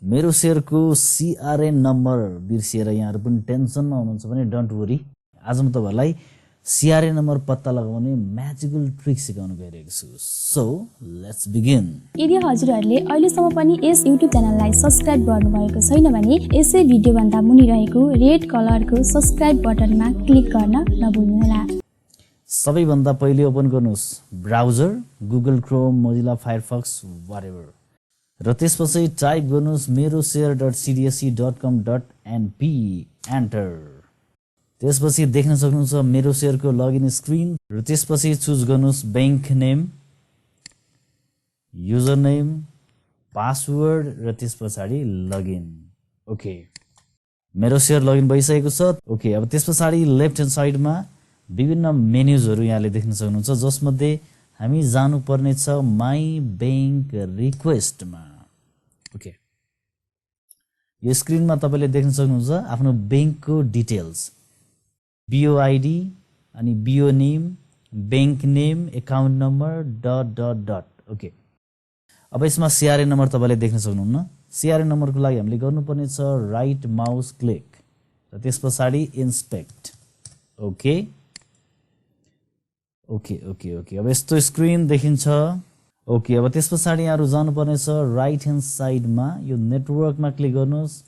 मेरो शेयरको CRN number बिर्सिएर यहाँहरु पनि टेन्सनमा हुनुहुन्छ भने डोन्ट वरी, आज म तपाईहरुलाई CRN नम्बर पत्ता लगाउने म्याजिकल ट्रिक सिकाउन गइरहेको छु। So let's begin. यदि हजुरहरूले अहिलेसम्म पनि यस युट्युब च्यानललाई सब्स्क्राइब गर्नुभएको छैन भने यसै भिडियो भन्दा मुनि रहेको रेड कलरको सब्स्क्राइब बटनमा क्लिक गर्न नभुल्नुहोला। सबैभन्दा पहिले ओपन गर्नुहोस् browser, Google Chrome, Mozilla Firefox, whatever, र त्यसपछि टाइप गर्नुहोस् meroshare.cdsc.com.np, एन्टर। त्यसपछि देख्न सक्नुहुन्छ मेरोशेयरको लगइन स्क्रिन, र त्यसपछि चुज गर्नुहोस् bank name, user name, password, र त्यसपछि लगइन। ओके, मेरोशेयर लगइन भइसकेको छ। ओके, अब त्यसपछि लेफ्ट ह्यान्ड साइडमा विभिन्न मेन्युजहरु यहाँले देख्न सक्नुहुन्छ, जसमध्ये हामी जानुपर्ने छ माई बैंक रिक्वेस्टमा। ओके, यो स्क्रिनमा तपाईले देख्न सक्नुहुन्छ आफ्नो बैंकको डिटेल्स, BOID अनि BO name, bank name, account number dot. Okay, अब यसमा CRN नम्बर तपाईले देख्न सक्नुहुन्न। CRN नम्बरको लागि हामीले गर्नुपर्ने छ राइट माउस क्लिक र त्यसपछि inspect. Okay okay okay okay, अब यस्तो स्क्रिन देखिन्छ। ओके, अब त्यसपछि यहाँहरु जानुपर्ने छ राइट ह्यान्ड साइडमा यो नेटवर्कमा क्लिक गर्नुहोस्।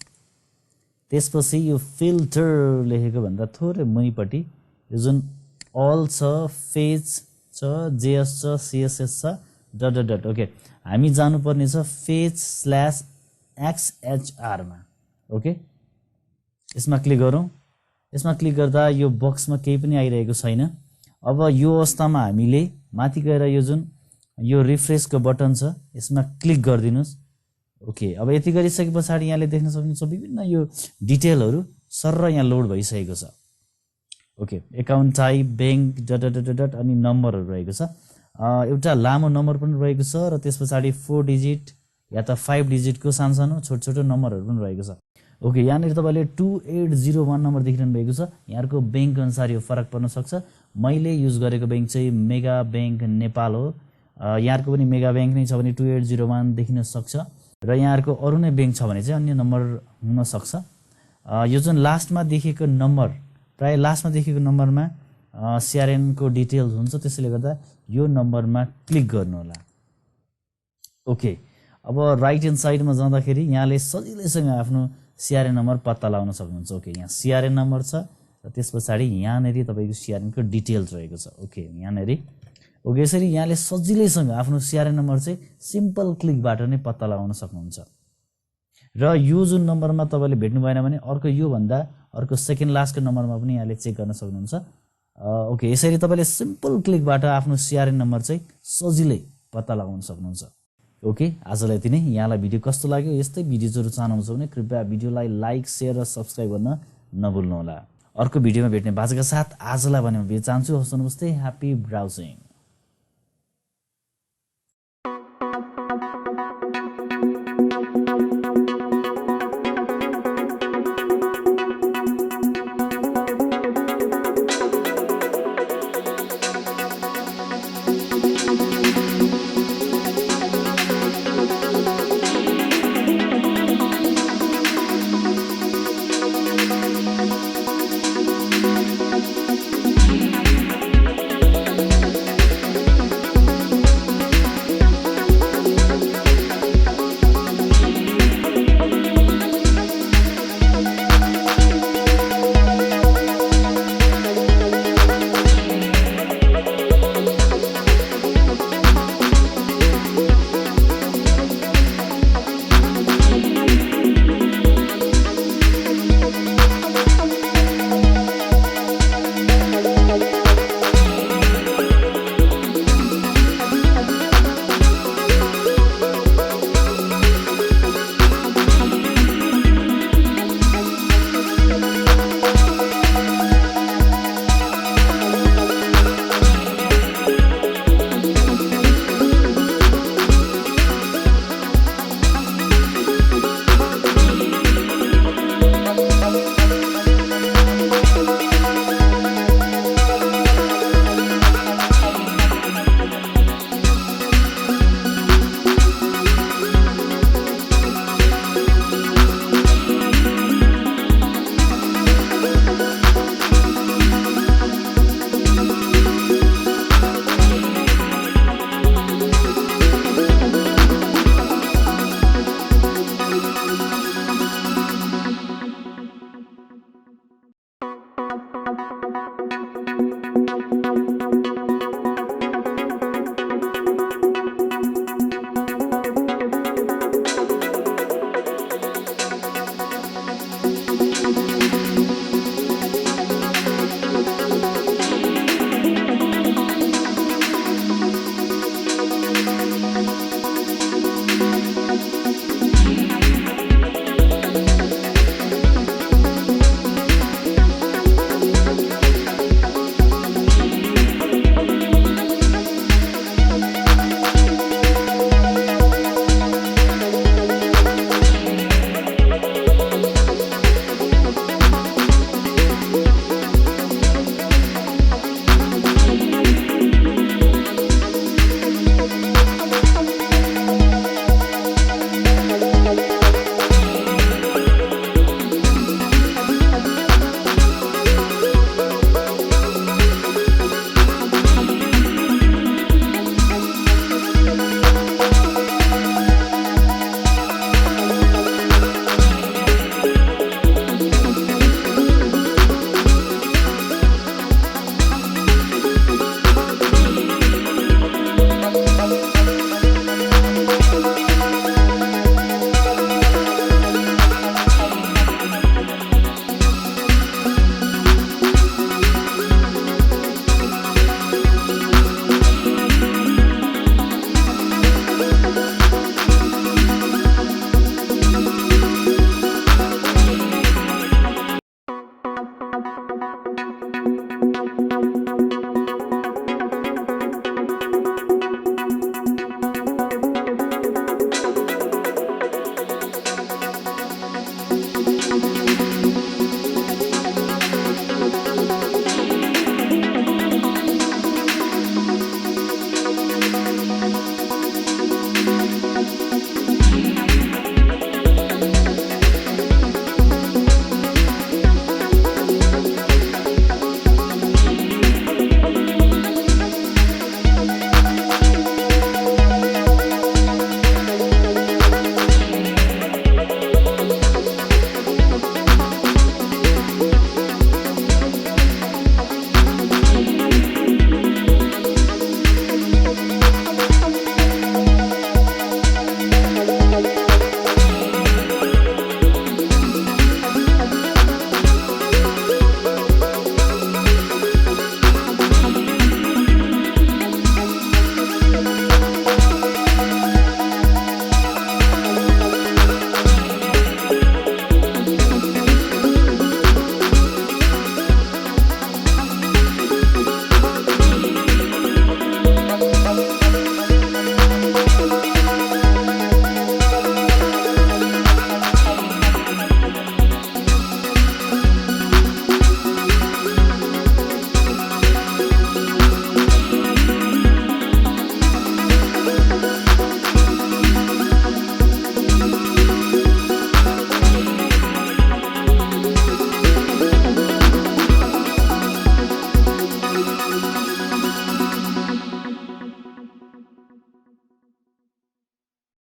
त्यसपछि यो फिल्टर लेखेको भन्दा थोरै मुनिपट्टि यो जुन अल छ, फेज छ, JS छ, CSS छ, डट। ओके, हामी जानुपर्ने छ फेज/XHR मा। ओके, यसमा क्लिक गरौँ। यसमा क्लिक गर्दा यो बक्समा केही पनि आइरहेको छैन। अब यो अवस्थामा हामीले माथि गएर यो जुन यो रिफ्रेशको बटन छ यसमा क्लिक गरिदिनुस्। ओके, अब यति गरिसकेपछि यहाँले देख्न सक्नुहुन्छ विभिन्न यो डिटेलहरु सर्र यहाँ लोड भइसकेको छ। Okay, account type, bank dot अनि नम्बरहरु रहेको छ। एउटा लामो नम्बर पनि रहेको छ र त्यसपछि 4 डिजिट या त 5 डिजिटको सानो छोटो नम्बरहरु पनि रहेको छ। ओके, यहाँनिर तपाईले 2801 नम्बर देखिरहनु भएको छ। यहाँहरुको बैंक अनुसार यो फरक पर्न सक्छ। मैले युज गरेको बैंक चाहिँ मेगा बैंक नेपाल हो। यहाँहरुको पनि मेगा बैंक नै छ भने 2801 देखिन सक्छ, र यहाँहरुको अरु नै बैंक छ भने चाहिँ अन्य नम्बर हुन सक्छ। यो जुन लास्टमा देखेको नम्बर, प्राय लास्टमा देखेको नम्बरमा CRN को डिटेल्स हुन्छ, त्यसैले गर्दा यो नम्बरमा क्लिक गर्नु होला। ओके, अब राइट ह्यान्ड साइडमा जाँदाखेरि यहाँले सजिलैसँग आफ्नो CRN नम्बर पत्ता लगाउन सक्नुहुन्छ। ओके, यहाँ CRN नम्बर छ र त्यसपछि यहाँनेरि तपाईको CRN को डिटेल्स रहेको छ। ओके, यहाँनेरि। ओके, यसरी यहाँले सजिलैसँग आफ्नो CRN नम्बर चाहिँ सिम्पल क्लिकबाट नै पत्ता लगाउन सक्नुहुन्छ। र यो जुन नम्बरमा तपाईले भेट्नु भएन भने अर्को यो भन्दा अर्को सेकेन्ड लास्टको नम्बरमा पनि यहाँले चेक गर्न सक्नुहुन्छ। ओके, यसरी तपाईले सिम्पल क्लिकबाट आफ्नो CRN नम्बर चाहिँ सजिलै पत्ता लगाउन सक्नुहुन्छ। ओके, आजलाई यति नै। यहाँलाई भिडियो कस्तो लाग्यो? यस्तै भिडियोहरु चाहनुहुन्छ भने कृपया भिडियोलाई लाइक, शेयर र सब्स्क्राइब गर्न नभुल्नुहोला। अर्को भिडियोमा भेट्ने बाचाका साथ आजलाई भने म बिदा चाहन्छु। हस्त नमस्ते, ह्यापी ब्राउजिङ।